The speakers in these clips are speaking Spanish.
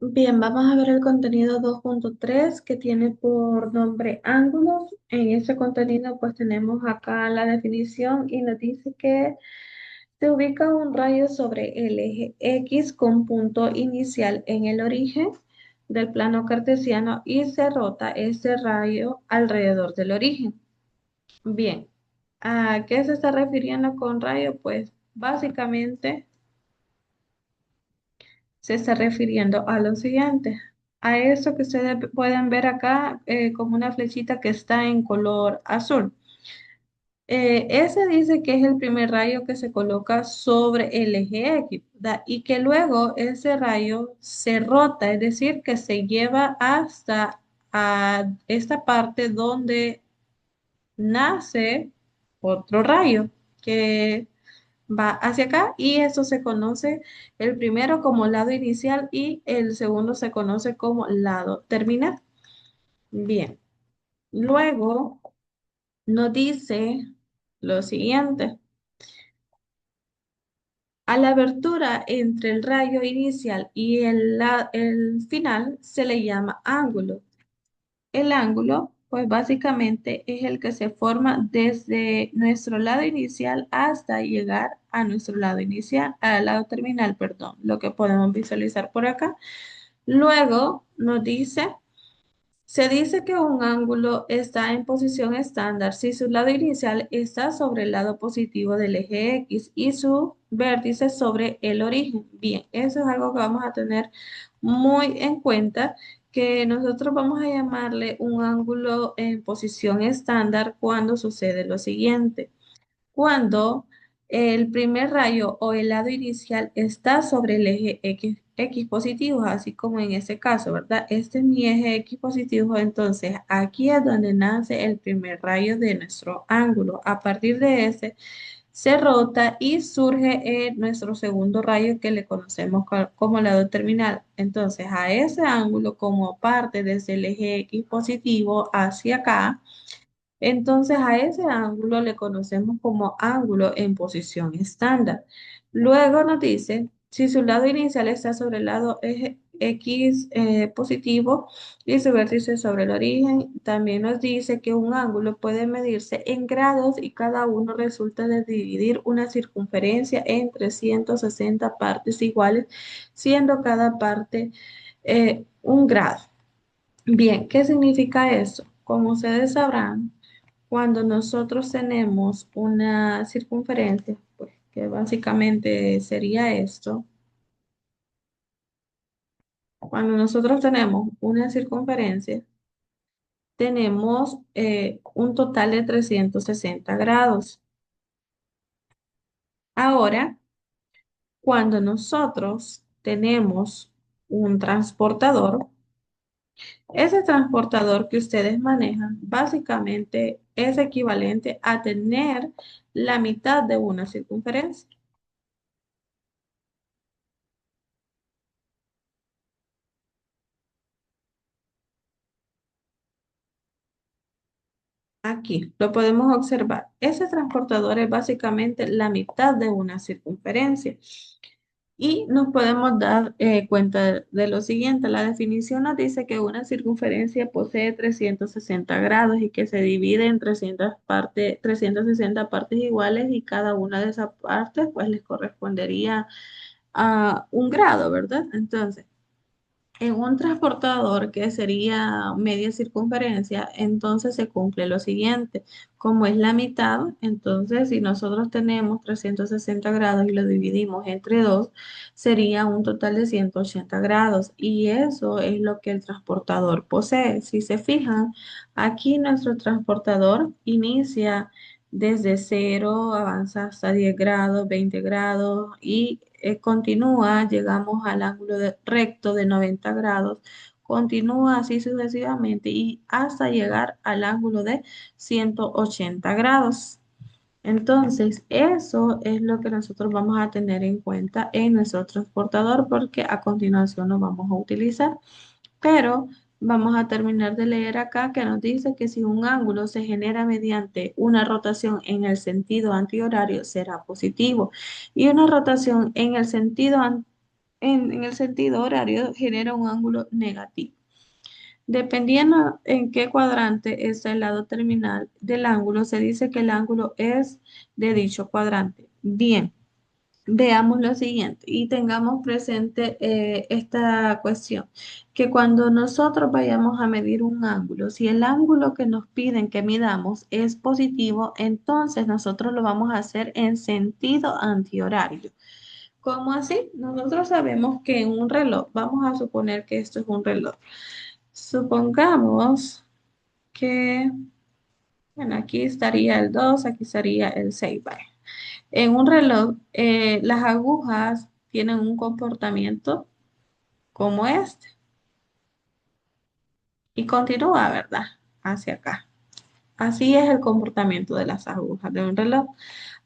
Bien, vamos a ver el contenido 2.3 que tiene por nombre ángulos. En ese contenido pues tenemos acá la definición y nos dice que se ubica un rayo sobre el eje X con punto inicial en el origen del plano cartesiano y se rota ese rayo alrededor del origen. Bien, ¿a qué se está refiriendo con rayo? Pues básicamente se está refiriendo a lo siguiente, a eso que ustedes pueden ver acá como una flechita que está en color azul. Ese dice que es el primer rayo que se coloca sobre el eje X, ¿verdad? Y que luego ese rayo se rota, es decir, que se lleva hasta a esta parte donde nace otro rayo que va hacia acá y eso se conoce el primero como lado inicial y el segundo se conoce como lado terminal. Bien, luego nos dice lo siguiente. A la abertura entre el rayo inicial y el final se le llama ángulo. El ángulo, pues básicamente es el que se forma desde nuestro lado inicial hasta llegar a nuestro lado inicial, al lado terminal, perdón, lo que podemos visualizar por acá. Luego nos dice, se dice que un ángulo está en posición estándar si su lado inicial está sobre el lado positivo del eje X y su vértice sobre el origen. Bien, eso es algo que vamos a tener muy en cuenta, que nosotros vamos a llamarle un ángulo en posición estándar cuando sucede lo siguiente. Cuando el primer rayo o el lado inicial está sobre el eje X positivo, así como en ese caso, ¿verdad? Este es mi eje X positivo, entonces aquí es donde nace el primer rayo de nuestro ángulo. A partir de ese se rota y surge nuestro segundo rayo que le conocemos como lado terminal. Entonces a ese ángulo como parte desde el eje X positivo hacia acá, entonces a ese ángulo le conocemos como ángulo en posición estándar. Luego nos dice, si su lado inicial está sobre el lado eje X positivo y su vértice sobre el origen, también nos dice que un ángulo puede medirse en grados y cada uno resulta de dividir una circunferencia en 360 partes iguales, siendo cada parte un grado. Bien, ¿qué significa eso? Como ustedes sabrán, cuando nosotros tenemos una circunferencia, pues que básicamente sería esto, cuando nosotros tenemos una circunferencia, tenemos un total de 360 grados. Ahora, cuando nosotros tenemos un transportador, ese transportador que ustedes manejan básicamente es equivalente a tener la mitad de una circunferencia. Aquí lo podemos observar. Ese transportador es básicamente la mitad de una circunferencia. Y nos podemos dar cuenta de lo siguiente. La definición nos dice que una circunferencia posee 360 grados y que se divide en 360 partes iguales y cada una de esas partes pues les correspondería a un grado, ¿verdad? Entonces, en un transportador que sería media circunferencia, entonces se cumple lo siguiente. Como es la mitad, entonces si nosotros tenemos 360 grados y lo dividimos entre 2, sería un total de 180 grados. Y eso es lo que el transportador posee. Si se fijan, aquí nuestro transportador inicia desde cero, avanza hasta 10 grados, 20 grados y continúa, llegamos al ángulo recto de 90 grados, continúa así sucesivamente y hasta llegar al ángulo de 180 grados. Entonces, eso es lo que nosotros vamos a tener en cuenta en nuestro transportador porque a continuación lo vamos a utilizar. Pero vamos a terminar de leer acá que nos dice que si un ángulo se genera mediante una rotación en el sentido antihorario será positivo y una rotación en el sentido en el sentido horario genera un ángulo negativo. Dependiendo en qué cuadrante está el lado terminal del ángulo, se dice que el ángulo es de dicho cuadrante. Bien, veamos lo siguiente y tengamos presente esta cuestión, que cuando nosotros vayamos a medir un ángulo, si el ángulo que nos piden que midamos es positivo, entonces nosotros lo vamos a hacer en sentido antihorario. ¿Cómo así? Nosotros sabemos que en un reloj, vamos a suponer que esto es un reloj. Supongamos que, bueno, aquí estaría el 2, aquí estaría el 6. Vaya. En un reloj, las agujas tienen un comportamiento como este y continúa, ¿verdad? Hacia acá. Así es el comportamiento de las agujas de un reloj.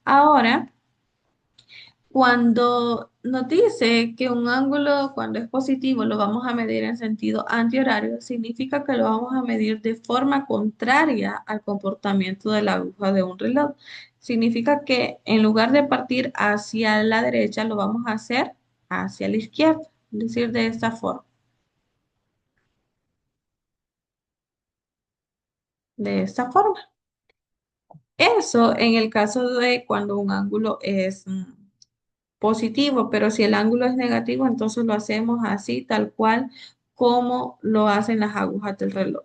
Ahora, cuando nos dice que un ángulo, cuando es positivo, lo vamos a medir en sentido antihorario, significa que lo vamos a medir de forma contraria al comportamiento de la aguja de un reloj. Significa que en lugar de partir hacia la derecha, lo vamos a hacer hacia la izquierda, es decir, de esta forma. De esta forma. Eso en el caso de cuando un ángulo es positivo, pero si el ángulo es negativo, entonces lo hacemos así, tal cual como lo hacen las agujas del reloj,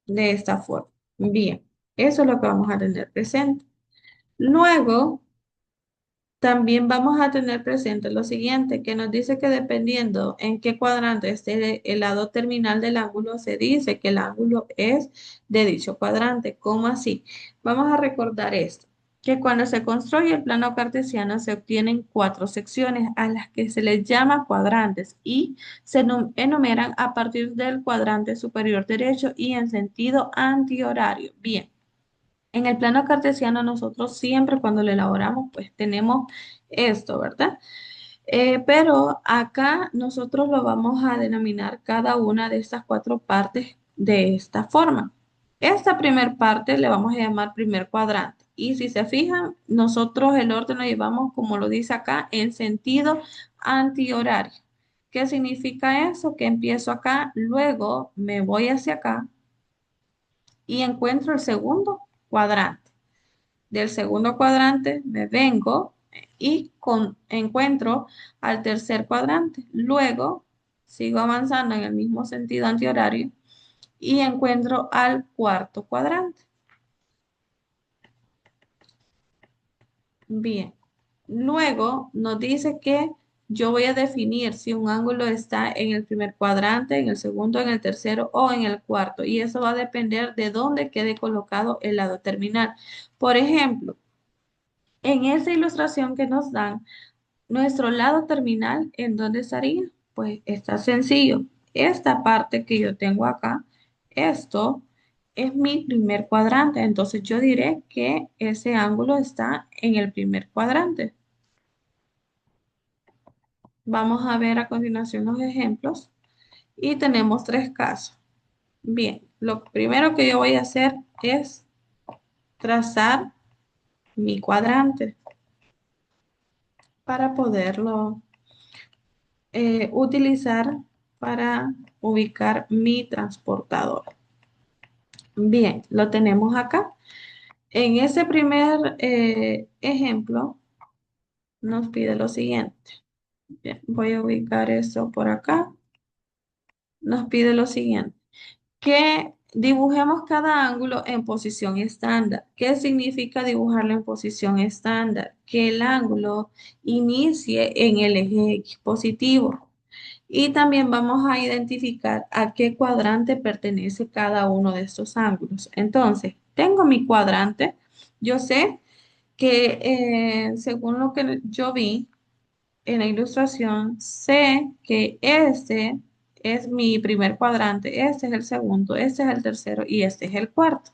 de esta forma. Bien, eso es lo que vamos a tener presente. Luego, también vamos a tener presente lo siguiente, que nos dice que dependiendo en qué cuadrante esté el lado terminal del ángulo, se dice que el ángulo es de dicho cuadrante. ¿Cómo así? Vamos a recordar esto, que cuando se construye el plano cartesiano se obtienen cuatro secciones a las que se les llama cuadrantes y se enumeran a partir del cuadrante superior derecho y en sentido antihorario. Bien. En el plano cartesiano nosotros siempre cuando lo elaboramos pues tenemos esto, ¿verdad? Pero acá nosotros lo vamos a denominar cada una de estas cuatro partes de esta forma. Esta primer parte le vamos a llamar primer cuadrante. Y si se fijan, nosotros el orden lo llevamos, como lo dice acá, en sentido antihorario. ¿Qué significa eso? Que empiezo acá, luego me voy hacia acá y encuentro el segundo cuadrante. Del segundo cuadrante me vengo y encuentro al tercer cuadrante. Luego sigo avanzando en el mismo sentido antihorario y encuentro al cuarto cuadrante. Bien. Luego nos dice que yo voy a definir si un ángulo está en el primer cuadrante, en el segundo, en el tercero o en el cuarto. Y eso va a depender de dónde quede colocado el lado terminal. Por ejemplo, en esa ilustración que nos dan, nuestro lado terminal, ¿en dónde estaría? Pues está sencillo. Esta parte que yo tengo acá, esto es mi primer cuadrante. Entonces yo diré que ese ángulo está en el primer cuadrante. Vamos a ver a continuación los ejemplos y tenemos tres casos. Bien, lo primero que yo voy a hacer es trazar mi cuadrante para poderlo utilizar para ubicar mi transportador. Bien, lo tenemos acá. En ese primer ejemplo nos pide lo siguiente. Bien, voy a ubicar eso por acá. Nos pide lo siguiente, que dibujemos cada ángulo en posición estándar. ¿Qué significa dibujarlo en posición estándar? Que el ángulo inicie en el eje X positivo. Y también vamos a identificar a qué cuadrante pertenece cada uno de estos ángulos. Entonces, tengo mi cuadrante. Yo sé que según lo que yo vi en la ilustración, sé que este es mi primer cuadrante, este es el segundo, este es el tercero y este es el cuarto.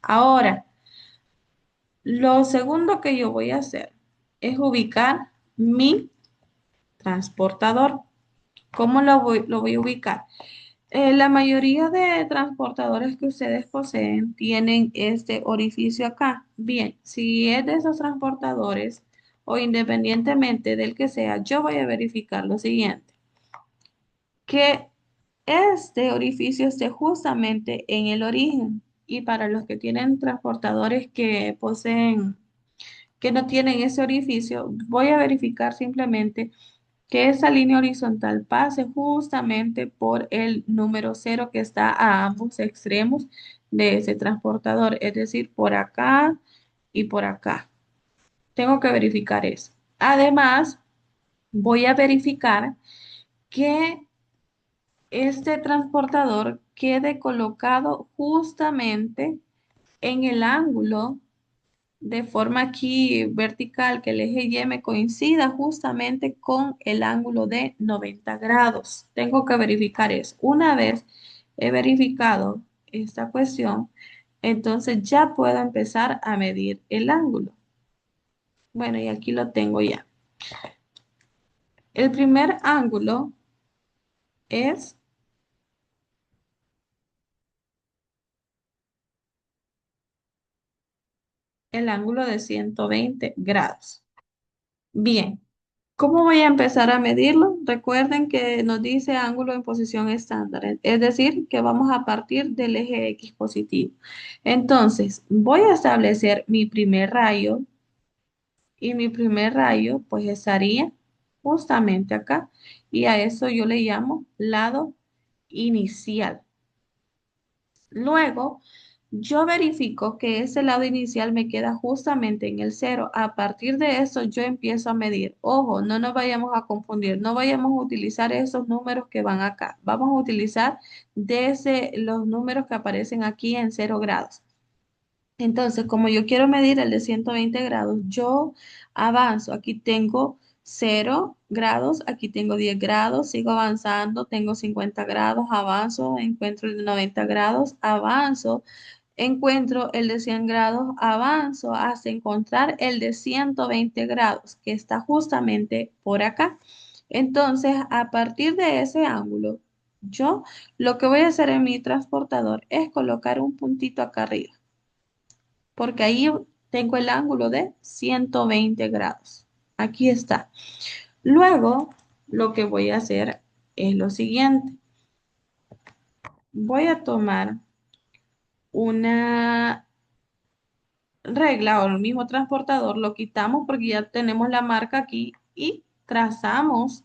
Ahora, lo segundo que yo voy a hacer es ubicar mi transportador. ¿Cómo lo voy a ubicar? La mayoría de transportadores que ustedes poseen tienen este orificio acá. Bien, si es de esos transportadores, o independientemente del que sea, yo voy a verificar lo siguiente, que este orificio esté justamente en el origen. Y para los que tienen transportadores que poseen, que no tienen ese orificio, voy a verificar simplemente que esa línea horizontal pase justamente por el número cero que está a ambos extremos de ese transportador, es decir, por acá y por acá. Tengo que verificar eso. Además, voy a verificar que este transportador quede colocado justamente en el ángulo de forma aquí vertical, que el eje Y me coincida justamente con el ángulo de 90 grados. Tengo que verificar eso. Una vez he verificado esta cuestión, entonces ya puedo empezar a medir el ángulo. Bueno, y aquí lo tengo ya. El primer ángulo es el ángulo de 120 grados. Bien. ¿Cómo voy a empezar a medirlo? Recuerden que nos dice ángulo en posición estándar, es decir, que vamos a partir del eje X positivo. Entonces, voy a establecer mi primer rayo y mi primer rayo pues estaría justamente acá y a eso yo le llamo lado inicial. Luego, yo verifico que ese lado inicial me queda justamente en el cero. A partir de eso, yo empiezo a medir. Ojo, no nos vayamos a confundir. No vayamos a utilizar esos números que van acá. Vamos a utilizar desde los números que aparecen aquí en 0 grados. Entonces, como yo quiero medir el de 120 grados, yo avanzo. Aquí tengo 0 grados, aquí tengo 10 grados, sigo avanzando, tengo 50 grados, avanzo, encuentro el de 90 grados, avanzo, encuentro el de 100 grados, avanzo hasta encontrar el de 120 grados, que está justamente por acá. Entonces, a partir de ese ángulo, yo lo que voy a hacer en mi transportador es colocar un puntito acá arriba porque ahí tengo el ángulo de 120 grados. Aquí está. Luego, lo que voy a hacer es lo siguiente. Voy a tomar una regla o el mismo transportador, lo quitamos porque ya tenemos la marca aquí y trazamos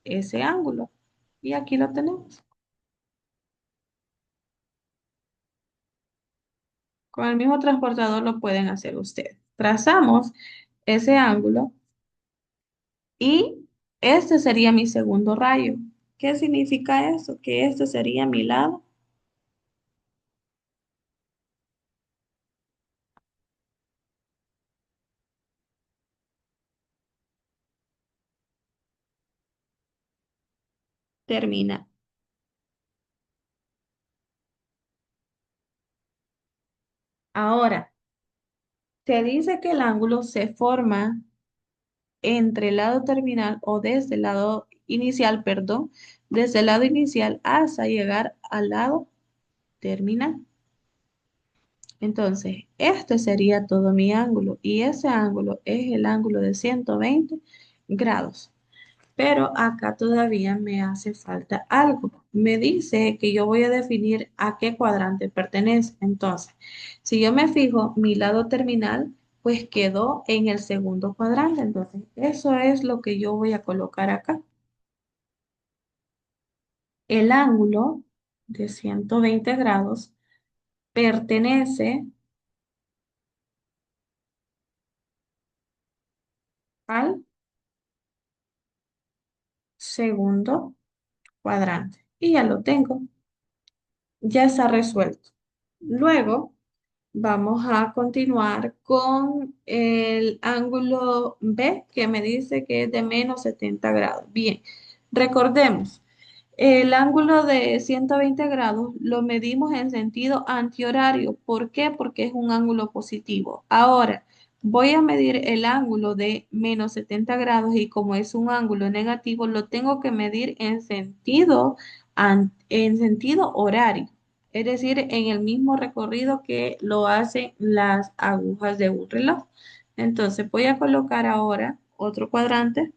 ese ángulo. Y aquí lo tenemos. Con el mismo transportador lo pueden hacer ustedes. Trazamos ese ángulo y este sería mi segundo rayo. ¿Qué significa eso? Que este sería mi lado. Termina. Ahora, se dice que el ángulo se forma entre el lado terminal o desde el lado inicial, perdón, desde el lado inicial hasta llegar al lado terminal. Entonces, este sería todo mi ángulo y ese ángulo es el ángulo de 120 grados. Pero acá todavía me hace falta algo. Me dice que yo voy a definir a qué cuadrante pertenece. Entonces, si yo me fijo, mi lado terminal, pues quedó en el segundo cuadrante. Entonces, eso es lo que yo voy a colocar acá. El ángulo de 120 grados pertenece al segundo cuadrante. Y ya lo tengo. Ya está resuelto. Luego, vamos a continuar con el ángulo B que me dice que es de menos 70 grados. Bien, recordemos, el ángulo de 120 grados lo medimos en sentido antihorario. ¿Por qué? Porque es un ángulo positivo. Ahora, voy a medir el ángulo de menos 70 grados y como es un ángulo negativo, lo tengo que medir en sentido horario. Es decir, en el mismo recorrido que lo hacen las agujas de un reloj. Entonces, voy a colocar ahora otro cuadrante.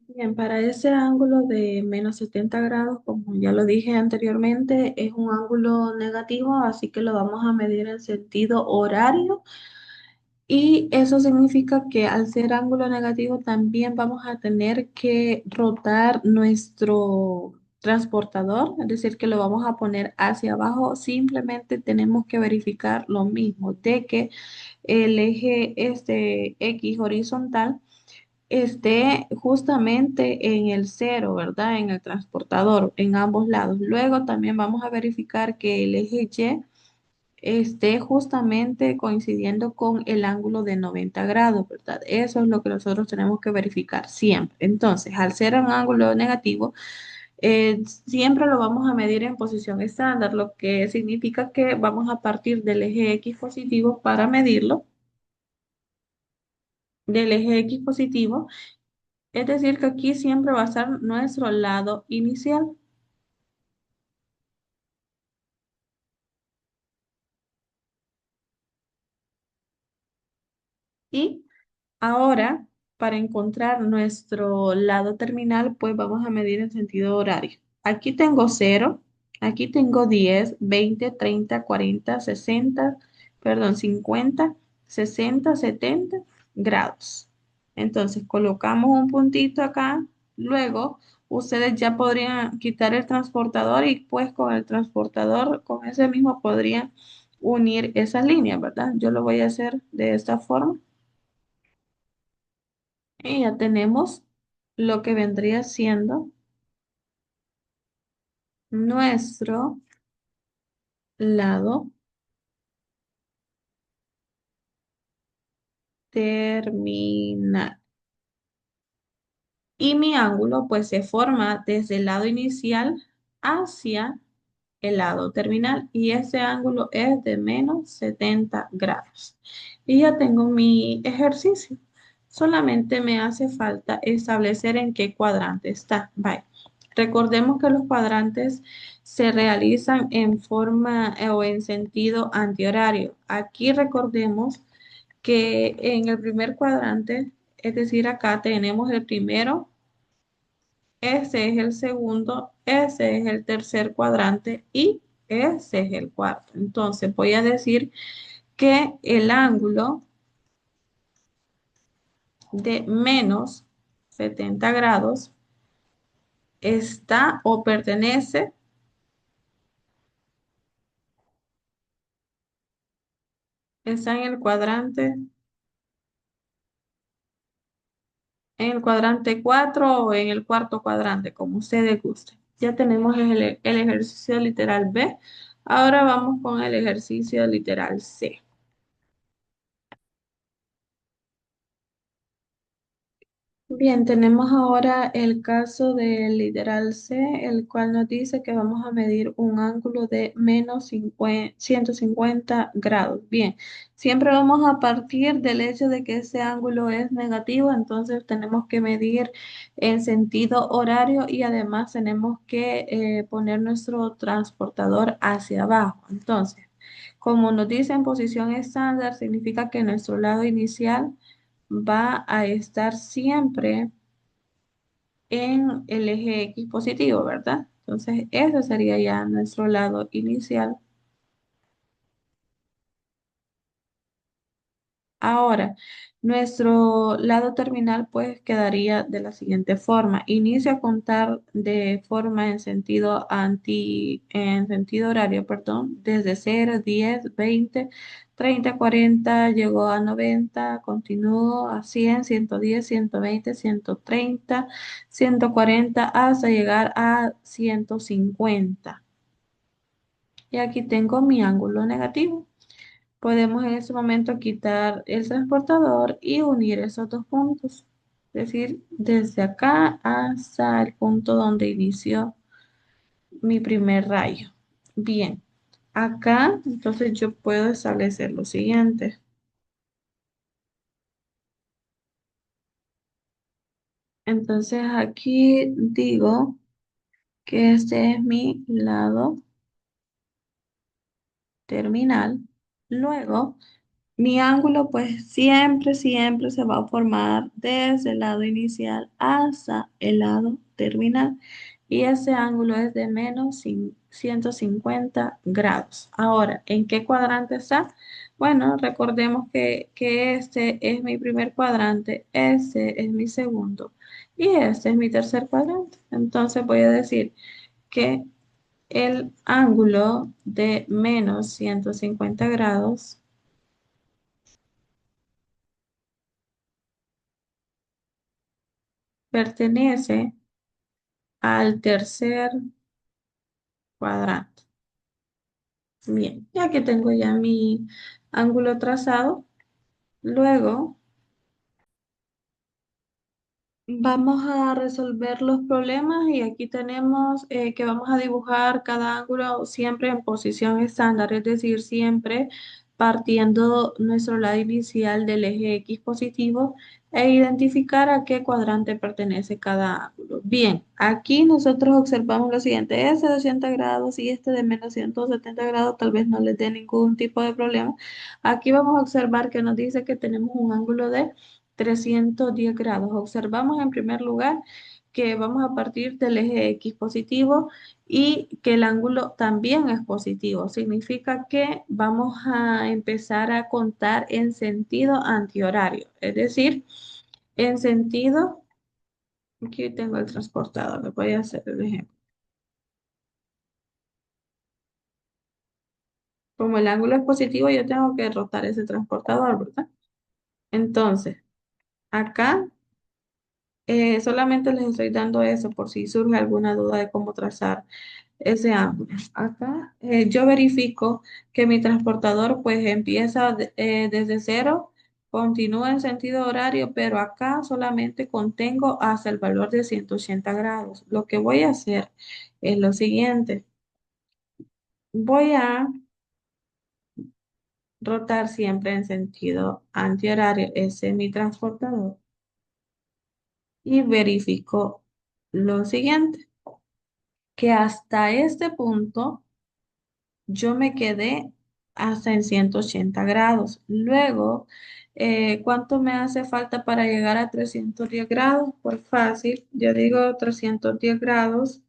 Bien, para ese ángulo de -70 grados, como ya lo dije anteriormente, es un ángulo negativo, así que lo vamos a medir en sentido horario. Y eso significa que al ser ángulo negativo también vamos a tener que rotar nuestro transportador, es decir, que lo vamos a poner hacia abajo. Simplemente tenemos que verificar lo mismo, de que el eje este X horizontal esté justamente en el cero, ¿verdad? En el transportador, en ambos lados. Luego también vamos a verificar que el eje Y esté justamente coincidiendo con el ángulo de 90 grados, ¿verdad? Eso es lo que nosotros tenemos que verificar siempre. Entonces, al ser un ángulo negativo, siempre lo vamos a medir en posición estándar, lo que significa que vamos a partir del eje X positivo para medirlo, del eje X positivo. Es decir, que aquí siempre va a estar nuestro lado inicial. Y ahora, para encontrar nuestro lado terminal, pues vamos a medir en sentido horario. Aquí tengo 0, aquí tengo 10, 20, 30, 40, 60, perdón, 50, 60, 70 grados. Entonces colocamos un puntito acá, luego ustedes ya podrían quitar el transportador y pues con el transportador, con ese mismo podrían unir esas líneas, ¿verdad? Yo lo voy a hacer de esta forma. Y ya tenemos lo que vendría siendo nuestro lado terminal. Y mi ángulo pues se forma desde el lado inicial hacia el lado terminal y ese ángulo es de -70 grados. Y ya tengo mi ejercicio. Solamente me hace falta establecer en qué cuadrante está. Bye. Recordemos que los cuadrantes se realizan en forma o en sentido antihorario. Aquí recordemos que en el primer cuadrante, es decir, acá tenemos el primero, ese es el segundo, ese es el tercer cuadrante y ese es el cuarto. Entonces voy a decir que el ángulo de -70 grados está o pertenece, está en el cuadrante 4 o en el cuarto cuadrante, como ustedes gusten. Ya tenemos el ejercicio literal B. Ahora vamos con el ejercicio literal C. Bien, tenemos ahora el caso del literal C, el cual nos dice que vamos a medir un ángulo de -150 grados. Bien, siempre vamos a partir del hecho de que ese ángulo es negativo, entonces tenemos que medir en sentido horario y además tenemos que poner nuestro transportador hacia abajo. Entonces, como nos dice en posición estándar, significa que nuestro lado inicial va a estar siempre en el eje X positivo, ¿verdad? Entonces, ese sería ya nuestro lado inicial. Ahora, nuestro lado terminal pues quedaría de la siguiente forma. Inicia a contar de forma en sentido horario, perdón, desde 0, 10, 20, 30, 40, llegó a 90, continuó a 100, 110, 120, 130, 140, hasta llegar a 150. Y aquí tengo mi ángulo negativo. Podemos en ese momento quitar el transportador y unir esos dos puntos. Es decir, desde acá hasta el punto donde inició mi primer rayo. Bien, acá entonces yo puedo establecer lo siguiente. Entonces aquí digo que este es mi lado terminal. Luego Mi ángulo pues siempre se va a formar desde el lado inicial hasta el lado terminal y ese ángulo es de menos 150 grados. Ahora, ¿en qué cuadrante está? Bueno, recordemos que este es mi primer cuadrante, este es mi segundo y este es mi tercer cuadrante. Entonces voy a decir que el ángulo de menos 150 grados pertenece al tercer cuadrante. Bien, ya que tengo ya mi ángulo trazado, luego vamos a resolver los problemas y aquí tenemos que vamos a dibujar cada ángulo siempre en posición estándar, es decir, siempre partiendo nuestro lado inicial del eje X positivo e identificar a qué cuadrante pertenece cada ángulo. Bien, aquí nosotros observamos lo siguiente, este de 80 grados y este de menos 170 grados tal vez no les dé ningún tipo de problema. Aquí vamos a observar que nos dice que tenemos un ángulo de 310 grados. Observamos en primer lugar que vamos a partir del eje X positivo y que el ángulo también es positivo. Significa que vamos a empezar a contar en sentido antihorario, es decir, en sentido, aquí tengo el transportador, le voy a hacer el ejemplo. Como el ángulo es positivo, yo tengo que rotar ese transportador, ¿verdad? Entonces, acá solamente les estoy dando eso por si surge alguna duda de cómo trazar ese ángulo. Acá yo verifico que mi transportador pues empieza desde cero, continúa en sentido horario, pero acá solamente contengo hasta el valor de 180 grados. Lo que voy a hacer es lo siguiente. Voy a rotar siempre en sentido antihorario ese mi transportador y verifico lo siguiente, que hasta este punto yo me quedé hasta en 180 grados. Luego, ¿cuánto me hace falta para llegar a 310 grados? Pues fácil, yo digo 310 grados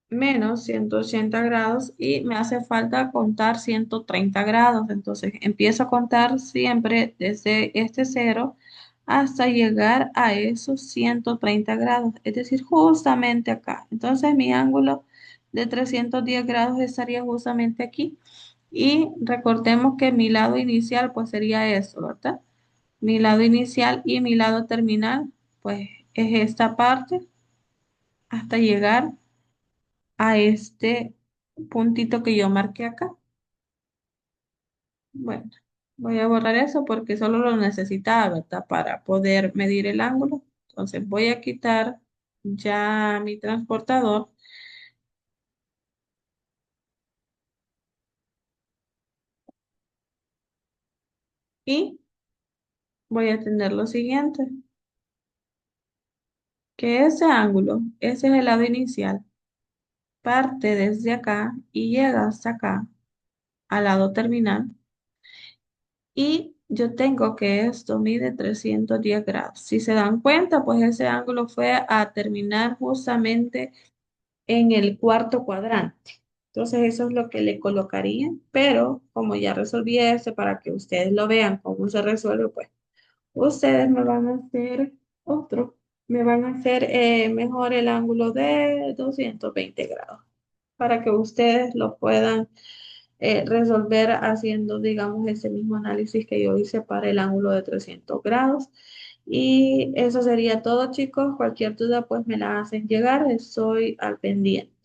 menos 180 grados y me hace falta contar 130 grados. Entonces, empiezo a contar siempre desde este cero hasta llegar a esos 130 grados, es decir, justamente acá. Entonces, mi ángulo de 310 grados estaría justamente aquí. Y recordemos que mi lado inicial pues sería eso, ¿verdad? Mi lado inicial y mi lado terminal pues es esta parte hasta llegar a este puntito que yo marqué acá. Bueno, voy a borrar eso porque solo lo necesitaba, ¿verdad? Para poder medir el ángulo. Entonces voy a quitar ya mi transportador y voy a tener lo siguiente, que ese ángulo, ese es el lado inicial, parte desde acá y llega hasta acá, al lado terminal. Y yo tengo que esto mide 310 grados. Si se dan cuenta, pues ese ángulo fue a terminar justamente en el cuarto cuadrante. Entonces eso es lo que le colocaría, pero como ya resolví este para que ustedes lo vean cómo se resuelve, pues ustedes me van a hacer otro, me van a hacer mejor el ángulo de 220 grados para que ustedes lo puedan resolver haciendo, digamos, ese mismo análisis que yo hice para el ángulo de 300 grados. Y eso sería todo, chicos. Cualquier duda, pues me la hacen llegar. Estoy al pendiente.